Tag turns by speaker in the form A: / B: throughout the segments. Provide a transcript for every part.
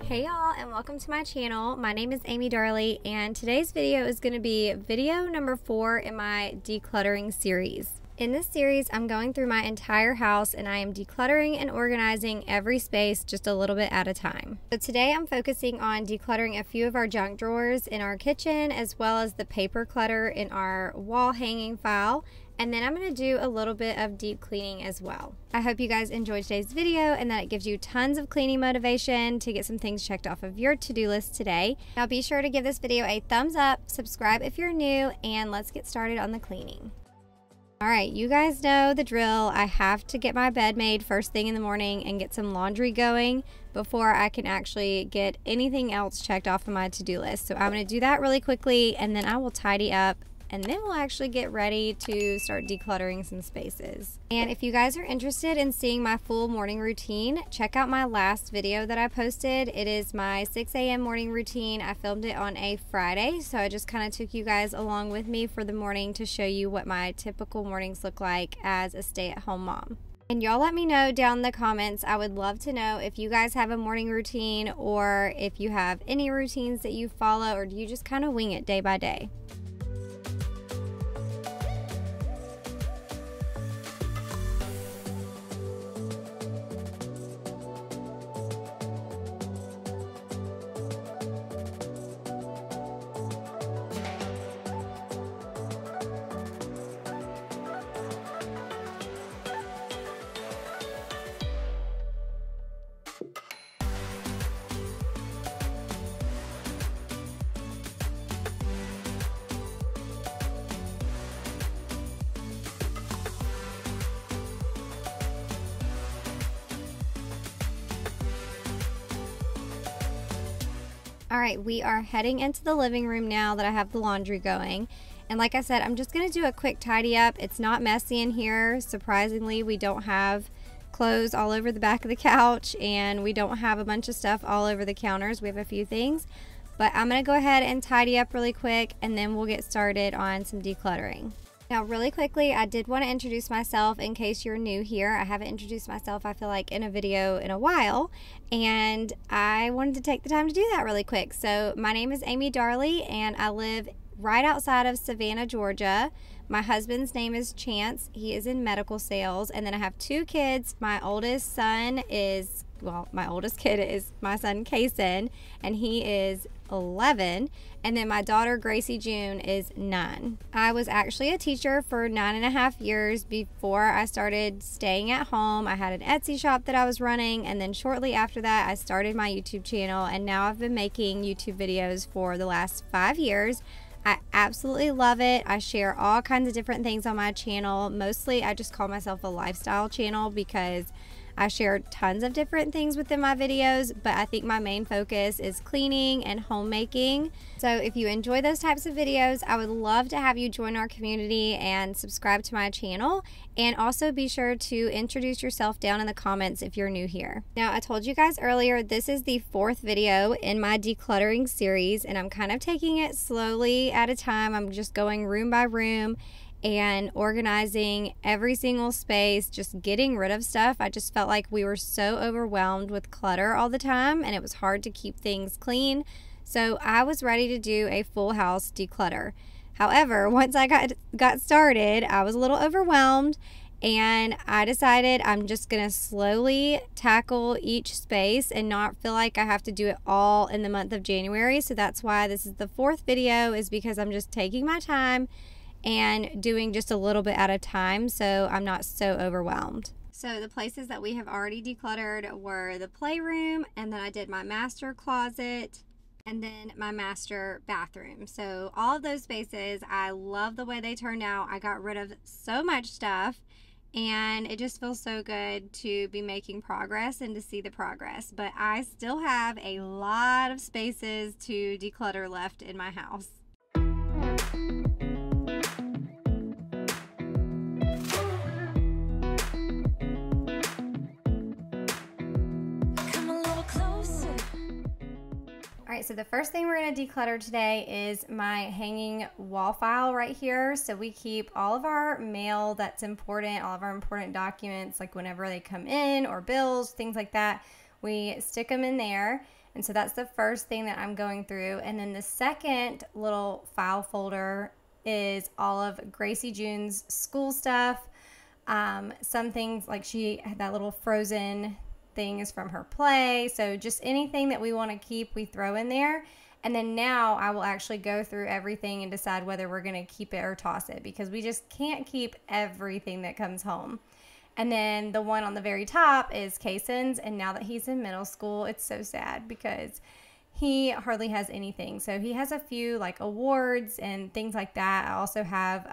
A: Hey y'all, and welcome to my channel. My name is Amy Darley, and today's video is going to be video number 4 in my decluttering series. In this series, I'm going through my entire house and I am decluttering and organizing every space just a little bit at a time. So today I'm focusing on decluttering a few of our junk drawers in our kitchen, as well as the paper clutter in our wall hanging file. And then I'm going to do a little bit of deep cleaning as well. I hope you guys enjoyed today's video and that it gives you tons of cleaning motivation to get some things checked off of your to-do list today. Now be sure to give this video a thumbs up, subscribe if you're new, and let's get started on the cleaning. Alright, you guys know the drill. I have to get my bed made first thing in the morning and get some laundry going before I can actually get anything else checked off of my to-do list. So I'm going to do that really quickly and then I will tidy up. And then we'll actually get ready to start decluttering some spaces. And if you guys are interested in seeing my full morning routine, check out my last video that I posted. It is my 6 a.m. morning routine. I filmed it on a Friday, so I just kind of took you guys along with me for the morning to show you what my typical mornings look like as a stay-at-home mom. And y'all let me know down in the comments. I would love to know if you guys have a morning routine or if you have any routines that you follow, or do you just kind of wing it day by day? Alright, we are heading into the living room now that I have the laundry going. And like I said, I'm just going to do a quick tidy up. It's not messy in here. Surprisingly, we don't have clothes all over the back of the couch, and we don't have a bunch of stuff all over the counters. We have a few things. But I'm going to go ahead and tidy up really quick, and then we'll get started on some decluttering. Now, really quickly, I did want to introduce myself in case you're new here. I haven't introduced myself, I feel like, in a video in a while, and I wanted to take the time to do that really quick. So, my name is Amy Darley, and I live right outside of Savannah, Georgia. My husband's name is Chance. He is in medical sales, and then I have 2 kids. My oldest son is, well, my oldest kid is my son, Kason, and he is 11, and then my daughter Gracie June is 9. I was actually a teacher for 9.5 years before I started staying at home. I had an Etsy shop that I was running, and then shortly after that I started my YouTube channel, and now I've been making YouTube videos for the last 5 years. I absolutely love it. I share all kinds of different things on my channel. Mostly I just call myself a lifestyle channel because I share tons of different things within my videos, but I think my main focus is cleaning and homemaking. So if you enjoy those types of videos, I would love to have you join our community and subscribe to my channel. And also be sure to introduce yourself down in the comments if you're new here. Now, I told you guys earlier, this is the 4th video in my decluttering series, and I'm kind of taking it slowly at a time. I'm just going room by room and organizing every single space, just getting rid of stuff. I just felt like we were so overwhelmed with clutter all the time, and it was hard to keep things clean. So I was ready to do a full house declutter. However, once I got started, I was a little overwhelmed, and I decided I'm just gonna slowly tackle each space and not feel like I have to do it all in the month of January. So that's why this is the 4th video, is because I'm just taking my time and doing just a little bit at a time so I'm not so overwhelmed. So the places that we have already decluttered were the playroom, and then I did my master closet, and then my master bathroom. So all of those spaces, I love the way they turned out. I got rid of so much stuff, and it just feels so good to be making progress and to see the progress. But I still have a lot of spaces to declutter left in my house. Alright, so the first thing we're going to declutter today is my hanging wall file right here. So we keep all of our mail that's important, all of our important documents, like whenever they come in, or bills, things like that. We stick them in there. And so that's the first thing that I'm going through. And then the second little file folder is all of Gracie June's school stuff. Some things like she had that little frozen thing is from her play. So just anything that we want to keep, we throw in there. And then now I will actually go through everything and decide whether we're going to keep it or toss it, because we just can't keep everything that comes home. And then the one on the very top is Kaysen's, and now that he's in middle school, it's so sad because he hardly has anything. So he has a few like awards and things like that. I also have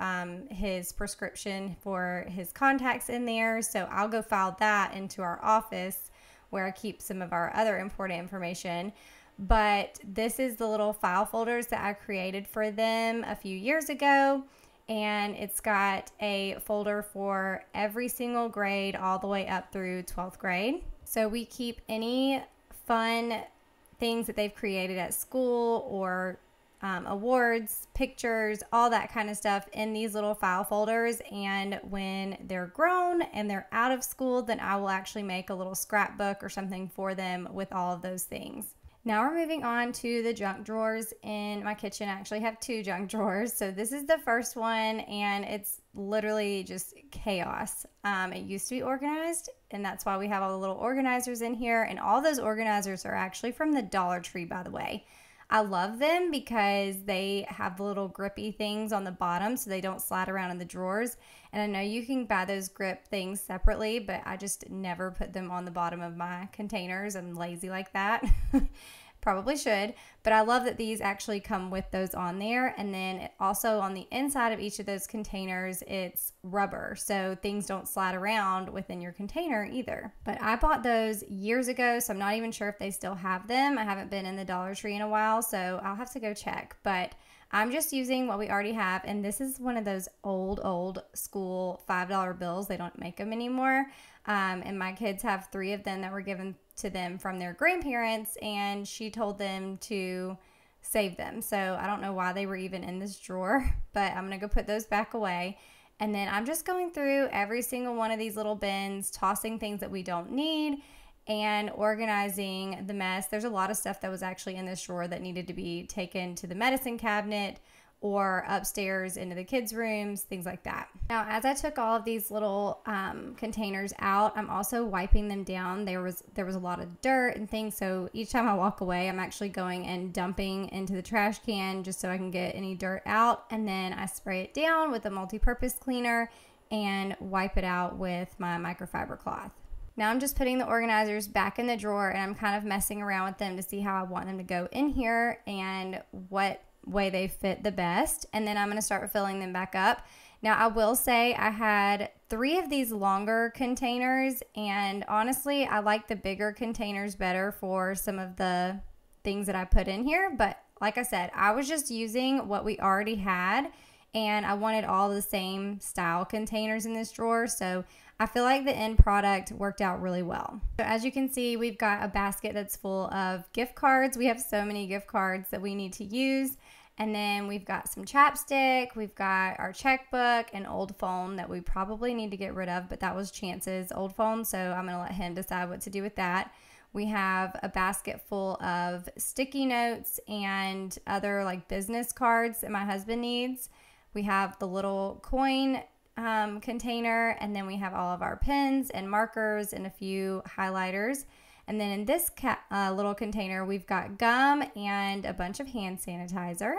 A: his prescription for his contacts in there. So I'll go file that into our office where I keep some of our other important information. But this is the little file folders that I created for them a few years ago. And it's got a folder for every single grade all the way up through 12th grade. So we keep any fun things that they've created at school or awards, pictures, all that kind of stuff in these little file folders. And when they're grown and they're out of school, then I will actually make a little scrapbook or something for them with all of those things. Now we're moving on to the junk drawers in my kitchen. I actually have 2 junk drawers. So this is the first one, and it's literally just chaos. It used to be organized, and that's why we have all the little organizers in here. And all those organizers are actually from the Dollar Tree, by the way. I love them because they have the little grippy things on the bottom so they don't slide around in the drawers. And I know you can buy those grip things separately, but I just never put them on the bottom of my containers. I'm lazy like that. Probably should, but I love that these actually come with those on there. And then also on the inside of each of those containers, it's rubber, so things don't slide around within your container either. But I bought those years ago, so I'm not even sure if they still have them. I haven't been in the Dollar Tree in a while, so I'll have to go check. But I'm just using what we already have, and this is one of those old school $5 bills. They don't make them anymore. And my kids have 3 of them that were given to them from their grandparents, and she told them to save them. So I don't know why they were even in this drawer, but I'm going to go put those back away. And then I'm just going through every single one of these little bins, tossing things that we don't need and organizing the mess. There's a lot of stuff that was actually in this drawer that needed to be taken to the medicine cabinet or upstairs into the kids' rooms, things like that. Now, as I took all of these little containers out, I'm also wiping them down. There was a lot of dirt and things, so each time I walk away, I'm actually going and dumping into the trash can just so I can get any dirt out, and then I spray it down with a multi-purpose cleaner and wipe it out with my microfiber cloth. Now I'm just putting the organizers back in the drawer, and I'm kind of messing around with them to see how I want them to go in here and what way they fit the best, and then I'm going to start filling them back up. Now I will say I had 3 of these longer containers, and honestly I like the bigger containers better for some of the things that I put in here. But like I said, I was just using what we already had, and I wanted all the same style containers in this drawer, so I feel like the end product worked out really well. So as you can see, we've got a basket that's full of gift cards. We have so many gift cards that we need to use. And then we've got some chapstick, we've got our checkbook, and old phone that we probably need to get rid of, but that was Chance's old phone, so I'm going to let him decide what to do with that. We have a basket full of sticky notes and other like business cards that my husband needs. We have the little coin container, and then we have all of our pens and markers and a few highlighters. And then in this little container, we've got gum and a bunch of hand sanitizer.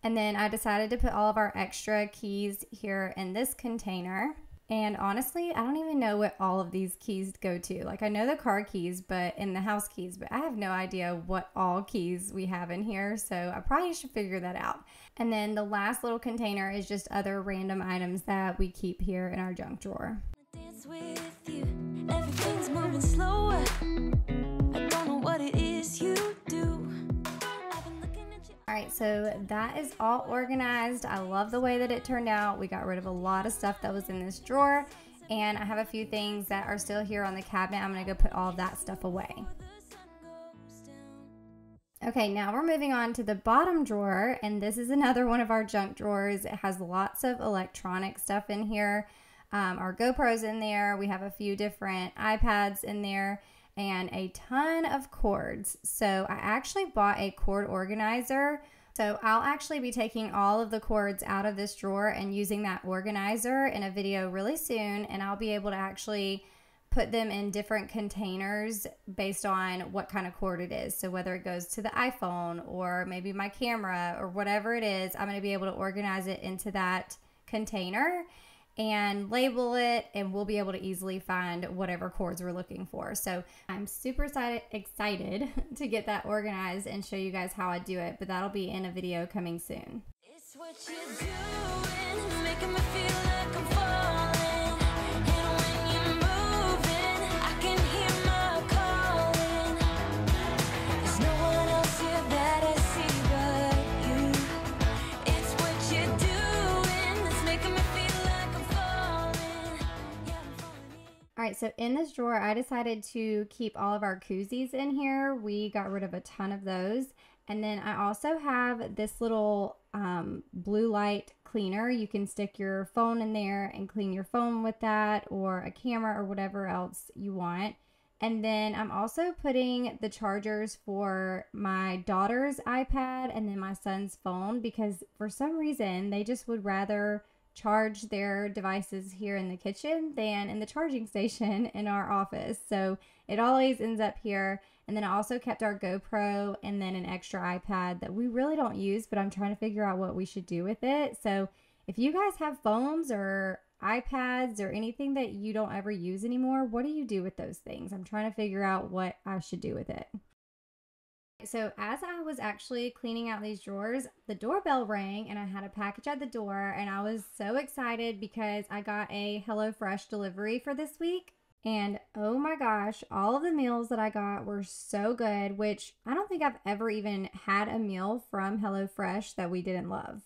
A: And then I decided to put all of our extra keys here in this container. And honestly, I don't even know what all of these keys go to. Like, I know the car keys, but in the house keys, but I have no idea what all keys we have in here. So I probably should figure that out. And then the last little container is just other random items that we keep here in our junk drawer.
B: Dance with you. Everything's moving slower. I don't know what it is you do. I've been looking at you.
A: All right, so that is all organized. I love the way that it turned out. We got rid of a lot of stuff that was in this drawer, and I have a few things that are still here on the cabinet. I'm gonna go put all of that stuff away. Okay, now we're moving on to the bottom drawer, and this is another one of our junk drawers. It has lots of electronic stuff in here. Our GoPro's in there. We have a few different iPads in there. and a ton of cords. So I actually bought a cord organizer. So I'll actually be taking all of the cords out of this drawer and using that organizer in a video really soon, and I'll be able to actually put them in different containers based on what kind of cord it is. So whether it goes to the iPhone or maybe my camera or whatever it is, I'm going to be able to organize it into that container and label it, and we'll be able to easily find whatever cords we're looking for. So I'm super excited to get that organized and show you guys how I do it, but that'll be in a video coming soon.
B: It's what you're doing, it's making me feel like I'm falling. And when you're moving, I can hear my calling. There's no one else here that I see but you. It's what you're doing, it's making me feel like I'm falling. Yeah, I'm falling in.
A: All right, so in this drawer, I decided to keep all of our koozies in here. We got rid of a ton of those. And then I also have this little blue light cleaner. You can stick your phone in there and clean your phone with that, or a camera or whatever else you want. And then I'm also putting the chargers for my daughter's iPad and then my son's phone, because for some reason they just would rather charge their devices here in the kitchen than in the charging station in our office. So it always ends up here. And then I also kept our GoPro and then an extra iPad that we really don't use, but I'm trying to figure out what we should do with it. So if you guys have phones or iPads or anything that you don't ever use anymore, what do you do with those things? I'm trying to figure out what I should do with it. So as I was actually cleaning out these drawers, the doorbell rang and I had a package at the door, and I was so excited because I got a HelloFresh delivery for this week. And oh my gosh, all of the meals that I got were so good, which I don't think I've ever even had a meal from HelloFresh that we didn't love.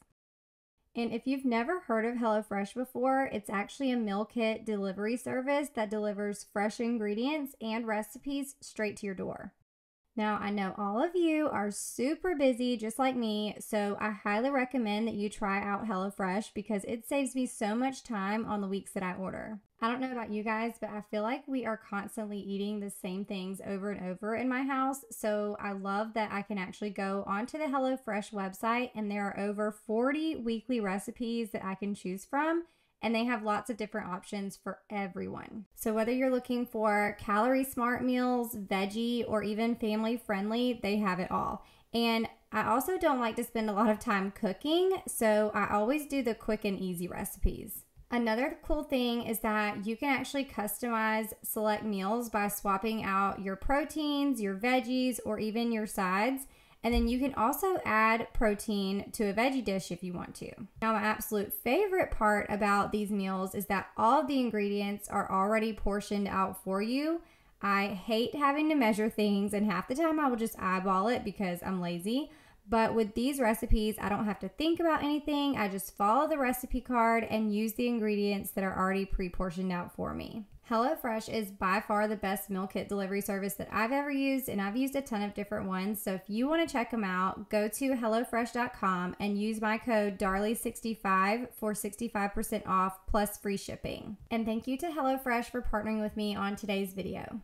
A: And if you've never heard of HelloFresh before, it's actually a meal kit delivery service that delivers fresh ingredients and recipes straight to your door. Now, I know all of you are super busy just like me, so I highly recommend that you try out HelloFresh because it saves me so much time on the weeks that I order. I don't know about you guys, but I feel like we are constantly eating the same things over and over in my house, so I love that I can actually go onto the HelloFresh website and there are over 40 weekly recipes that I can choose from. And they have lots of different options for everyone. So whether you're looking for calorie smart meals, veggie, or even family friendly, they have it all. And I also don't like to spend a lot of time cooking, so I always do the quick and easy recipes. Another cool thing is that you can actually customize select meals by swapping out your proteins, your veggies, or even your sides. And then you can also add protein to a veggie dish if you want to. Now, my absolute favorite part about these meals is that all of the ingredients are already portioned out for you. I hate having to measure things, and half the time I will just eyeball it because I'm lazy. But with these recipes, I don't have to think about anything. I just follow the recipe card and use the ingredients that are already pre-portioned out for me. HelloFresh is by far the best meal kit delivery service that I've ever used, and I've used a ton of different ones. So if you want to check them out, go to HelloFresh.com and use my code Darley65 for 65% off plus free shipping. And thank you to HelloFresh for partnering with me on today's video.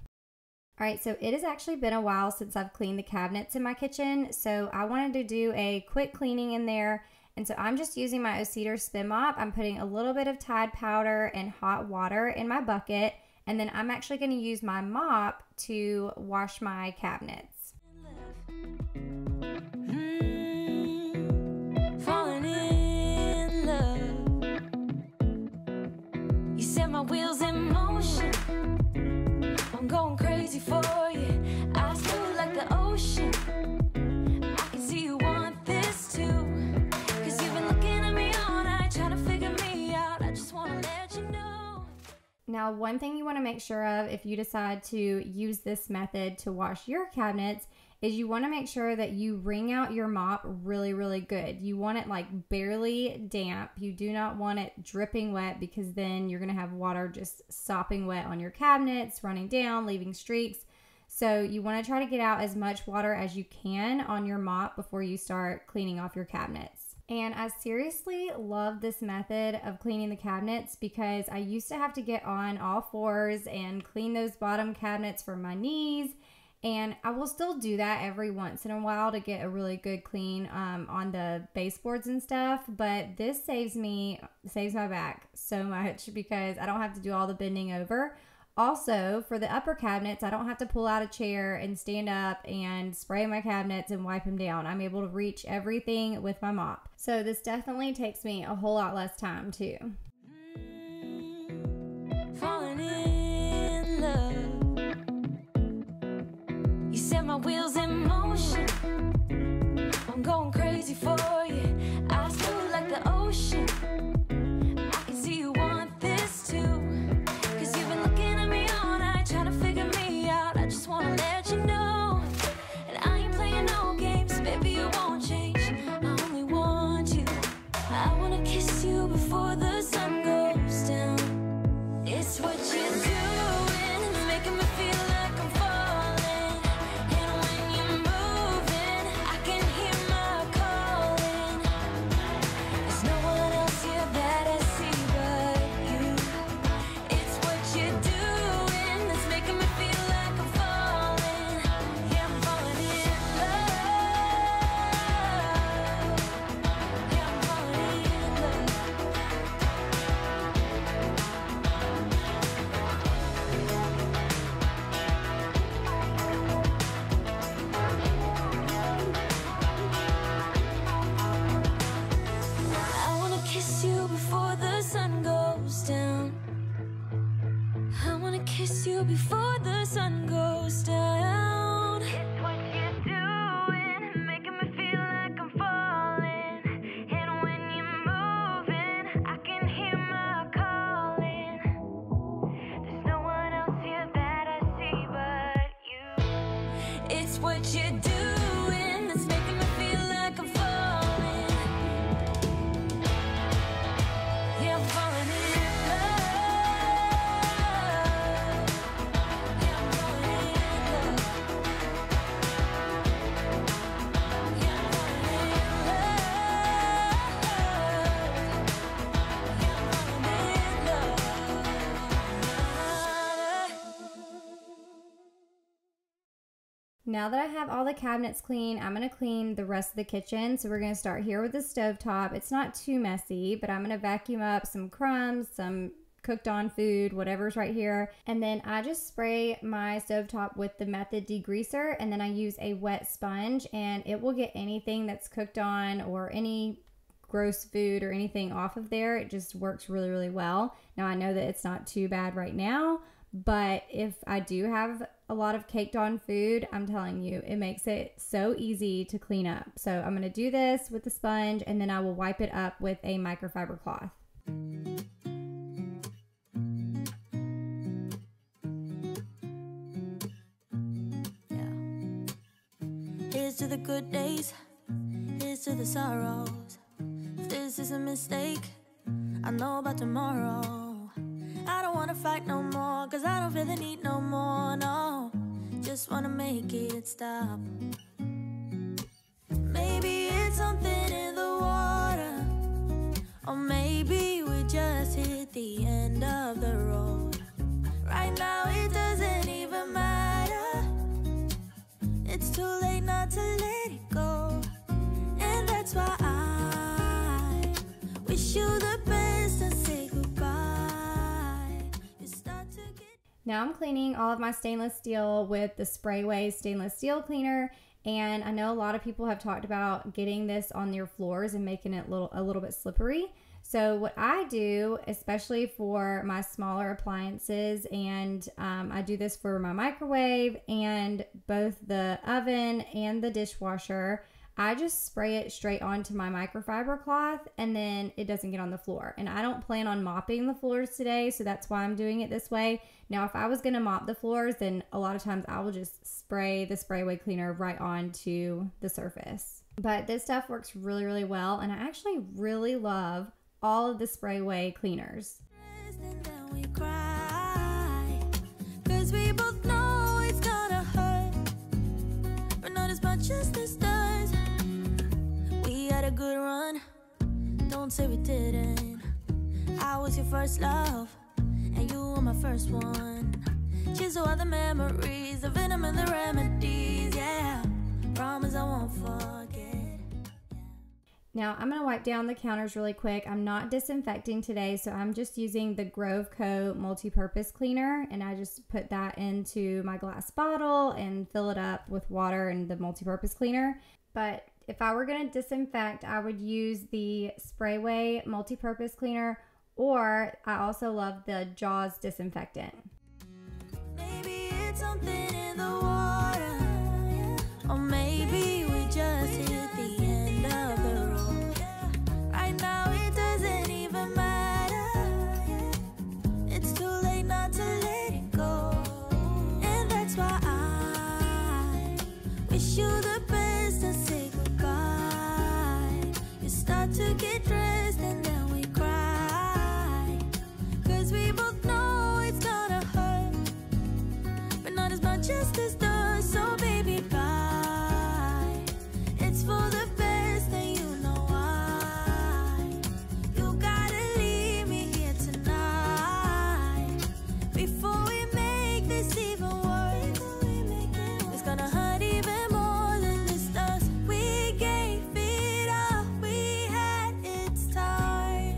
A: All right, so it has actually been a while since I've cleaned the cabinets in my kitchen, so I wanted to do a quick cleaning in there. And so I'm just using my O-Cedar spin mop. I'm putting a little bit of Tide powder and hot water in my bucket. And then I'm actually going to use my mop to wash my cabinets.
B: Falling in love. You set my wheels in motion. I'm going crazy for you. I feel like the ocean. I can see you want this too.
A: Now, one thing you want to make sure of if you decide to use this method to wash your cabinets is you want to make sure that you wring out your mop really, really good. You want it like barely damp. You do not want it dripping wet because then you're going to have water just sopping wet on your cabinets, running down, leaving streaks. So you want to try to get out as much water as you can on your mop before you start cleaning off your cabinets. And I seriously love this method of cleaning the cabinets because I used to have to get on all fours and clean those bottom cabinets for my knees. And I will still do that every once in a while to get a really good clean on the baseboards and stuff. But this saves my back so much because I don't have to do all the bending over. Also, for the upper cabinets, I don't have to pull out a chair and stand up and spray my cabinets and wipe them down. I'm able to reach everything with my mop. So this definitely takes me a whole lot less time too.
B: Falling in love. You set my wheels in motion. I'm going crazy for you. I feel like the ocean. I can see you want this too. Cause you've been looking at me all night, trying to figure me out. I just wanna let you know. And I ain't playing no games, baby, you won't change. I only want you. I wanna kiss you before the sun goes down. It's what you're doing, it's making me feel like I'm falling. And when you're moving, I can hear my calling. There's no one else here that I see but you. It's what you're doing, it's making me feel like I'm falling. Yeah, I'm falling in love. Yeah, I'm falling in love. I wanna kiss you before the sun goes down. I wanna kiss you before the sun goes down. It's what you're doing, making me feel like I'm falling. And when you're moving, I can hear my calling. There's no one else here that I see but you. It's what you're doing, that's making me feel like I'm falling. Yeah, I'm falling in love. Yeah, I'm falling in love. Yeah, I'm falling in love.
A: Now that I have all the cabinets clean, I'm going to clean the rest of the kitchen. So we're going to start here with the stovetop. It's not too messy, but I'm going to vacuum up some crumbs, some cooked on food, whatever's right here. And then I just spray my stovetop with the Method degreaser, and then I use a wet sponge, and it will get anything that's cooked on or any gross food or anything off of there. It just works really, really well. Now I know that it's not too bad right now, but if I do have a lot of caked on food, I'm telling you, it makes it so easy to clean up. So I'm going to do this with the sponge, and then I will wipe it up with a microfiber cloth.
B: Here's to the good days, here's to the sorrows. If this is a mistake, I know about tomorrow. I don't wanna fight no more, cause I don't feel the need no more, no. Just wanna make it stop. Maybe it's something in the water, or maybe we just hit the end of the road. Right now it doesn't even matter. It's too late not to let it go. And that's why I wish you the best and say goodbye. You start to get...
A: Now I'm cleaning all of my stainless steel with the Sprayway stainless steel cleaner. And I know a lot of people have talked about getting this on your floors and making it a little bit slippery. So what I do, especially for my smaller appliances, and I do this for my microwave and both the oven and the dishwasher, I just spray it straight onto my microfiber cloth, and then it doesn't get on the floor. And I don't plan on mopping the floors today, so that's why I'm doing it this way. Now, if I was going to mop the floors, then a lot of times I will just spray the Sprayway cleaner right onto the surface. But this stuff works really, really well, and I actually really love all of the Sprayway cleaners.
B: And then we cry, 'cause we both know it's gonna hurt, but not as much as this does. We had a good run, Don't say we didn't. I was your first love, and you were my first one. Cheers to all the memories, the venom and the remedies, yeah. Promise I won't forget.
A: Now I'm going to wipe down the counters really quick. I'm not disinfecting today, so I'm just using the Grove Co. multi-purpose cleaner, and I just put that into my glass bottle and fill it up with water and the multi-purpose cleaner. But if I were going to disinfect, I would use the Sprayway multi-purpose cleaner, or I also love the Jaws disinfectant.
B: Maybe it's something in the water, or maybe we just hit the end of the road. Right now it doesn't even matter. It's too late not to let it go, and that's why I wish you the best and say goodbye. You start to get dressed and then we cry, 'cause we both know it's gonna hurt, but not as much as this does. So baby, bye. It's for the best and you know why. You gotta leave me here tonight before we make this even worse. It's gonna hurt even more than this does. We gave it all we had. It's time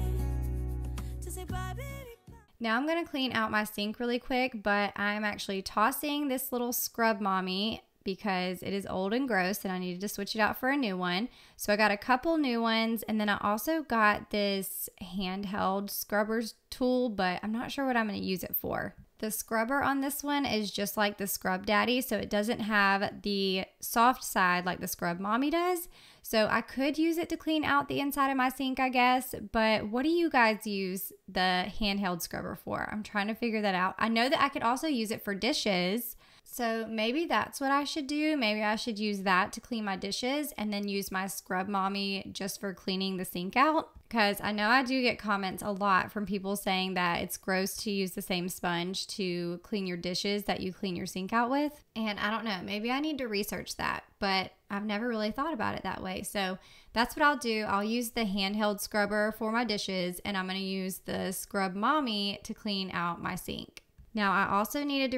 B: to say bye, baby, bye.
A: Now I'm going to clean out my sink really quick, but I'm actually tossing this little Scrub Mommy because it is old and gross and I needed to switch it out for a new one. So I got a couple new ones, and then I also got this handheld scrubbers tool, but I'm not sure what I'm going to use it for. The scrubber on this one is just like the Scrub Daddy, so it doesn't have the soft side like the Scrub Mommy does. So I could use it to clean out the inside of my sink, I guess, but what do you guys use the handheld scrubber for? I'm trying to figure that out. I know that I could also use it for dishes, so maybe that's what I should do. Maybe I should use that to clean my dishes and then use my Scrub Mommy just for cleaning the sink out. Because I know I do get comments a lot from people saying that it's gross to use the same sponge to clean your dishes that you clean your sink out with. And I don't know, maybe I need to research that, but I've never really thought about it that way. So that's what I'll do. I'll use the handheld scrubber for my dishes, and I'm going to use the Scrub Mommy to clean out my sink. Now I also needed to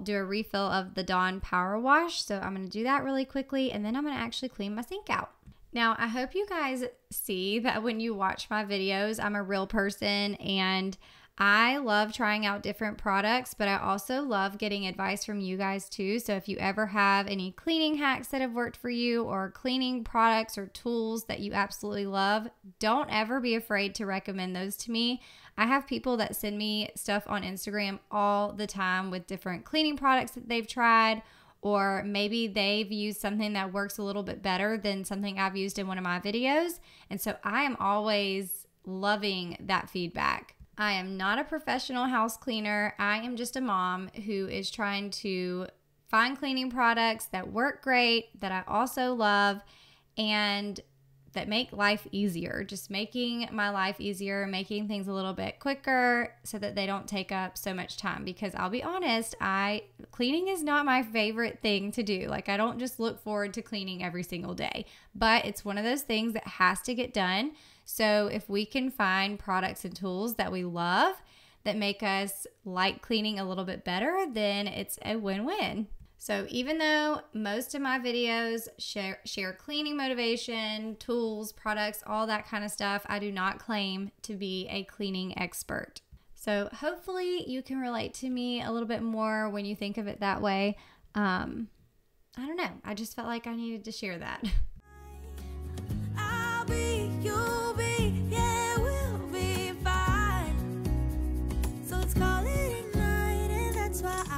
A: do a refill of the Dawn Power Wash, so I'm going to do that really quickly, and then I'm going to actually clean my sink out. Now, I hope you guys see that when you watch my videos, I'm a real person and I love trying out different products, but I also love getting advice from you guys too. So if you ever have any cleaning hacks that have worked for you, or cleaning products or tools that you absolutely love, don't ever be afraid to recommend those to me. I have people that send me stuff on Instagram all the time with different cleaning products that they've tried, or maybe they've used something that works a little bit better than something I've used in one of my videos. And so I am always loving that feedback. I am not a professional house cleaner. I am just a mom who is trying to find cleaning products that work great, that I also love, and that make life easier. Just making my life easier, making things a little bit quicker so that they don't take up so much time. Because I'll be honest, cleaning is not my favorite thing to do. Like, I don't just look forward to cleaning every single day, but it's one of those things that has to get done. So if we can find products and tools that we love that make us like cleaning a little bit better, then it's a win-win. So even though most of my videos share cleaning motivation, tools, products, all that kind of stuff, I do not claim to be a cleaning expert. So hopefully you can relate to me a little bit more when you think of it that way. I don't know. I just felt like I needed to share that.
B: I'll be, you'll be, yeah, we'll be fine. So let's call it a night, and that's why I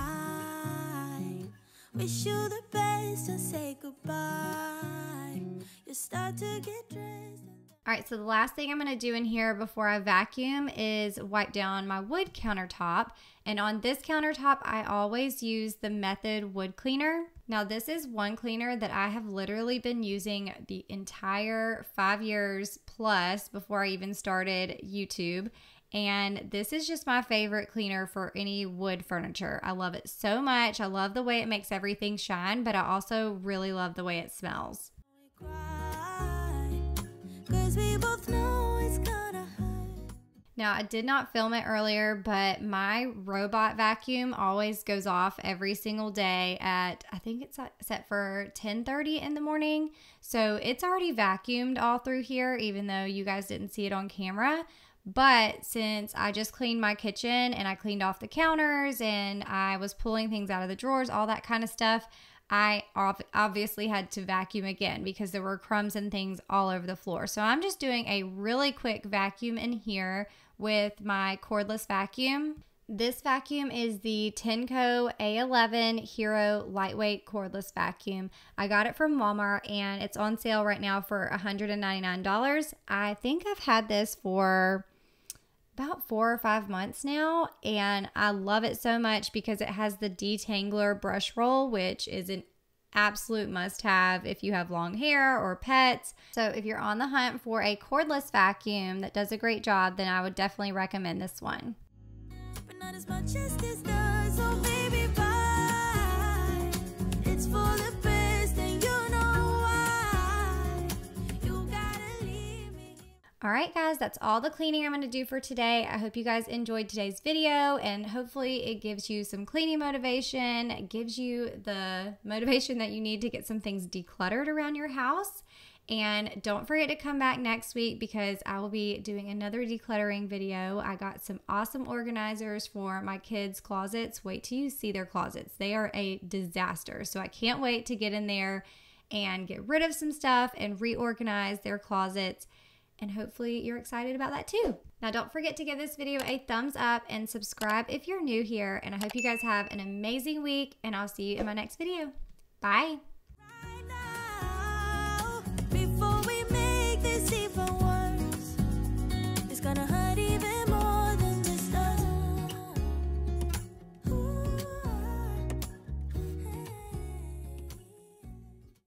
B: wish you the best and say goodbye. You start to get dressed.
A: All right, so the last thing I'm going to do in here before I vacuum is wipe down my wood countertop. And on this countertop, I always use the Method wood cleaner. Now, this is one cleaner that I have literally been using the entire 5 years plus before I even started YouTube. And this is just my favorite cleaner for any wood furniture. I love it so much. I love the way it makes everything shine, but I also really love the way it smells.
B: 'Cause we both know it's
A: Now, I did not film it earlier, but my robot vacuum always goes off every single day at, I think it's set for 10:30 in the morning. So it's already vacuumed all through here, even though you guys didn't see it on camera. But since I just cleaned my kitchen and I cleaned off the counters and I was pulling things out of the drawers, all that kind of stuff, I obviously had to vacuum again because there were crumbs and things all over the floor. So I'm just doing a really quick vacuum in here with my cordless vacuum. This vacuum is the Tenco A11 Hero Lightweight Cordless Vacuum. I got it from Walmart and it's on sale right now for $199. I think I've had this for about 4 or 5 months now, and I love it so much because it has the detangler brush roll, which is an absolute must-have if you have long hair or pets. So if you're on the hunt for a cordless vacuum that does a great job, then I would definitely recommend this one.
B: But not as much as this does, oh baby, bye. It's for the best and you know why. You gotta leave me.
A: Alright guys, that's all the cleaning I'm going to do for today. I hope you guys enjoyed today's video and hopefully it gives you some cleaning motivation. It gives you the motivation that you need to get some things decluttered around your house. And don't forget to come back next week because I will be doing another decluttering video. I got some awesome organizers for my kids' closets. Wait till you see their closets. They are a disaster. So I can't wait to get in there and get rid of some stuff and reorganize their closets. And hopefully you're excited about that too. Now don't forget to give this video a thumbs up and subscribe if you're new here. And I hope you guys have an amazing week and I'll see you in my next video. Bye.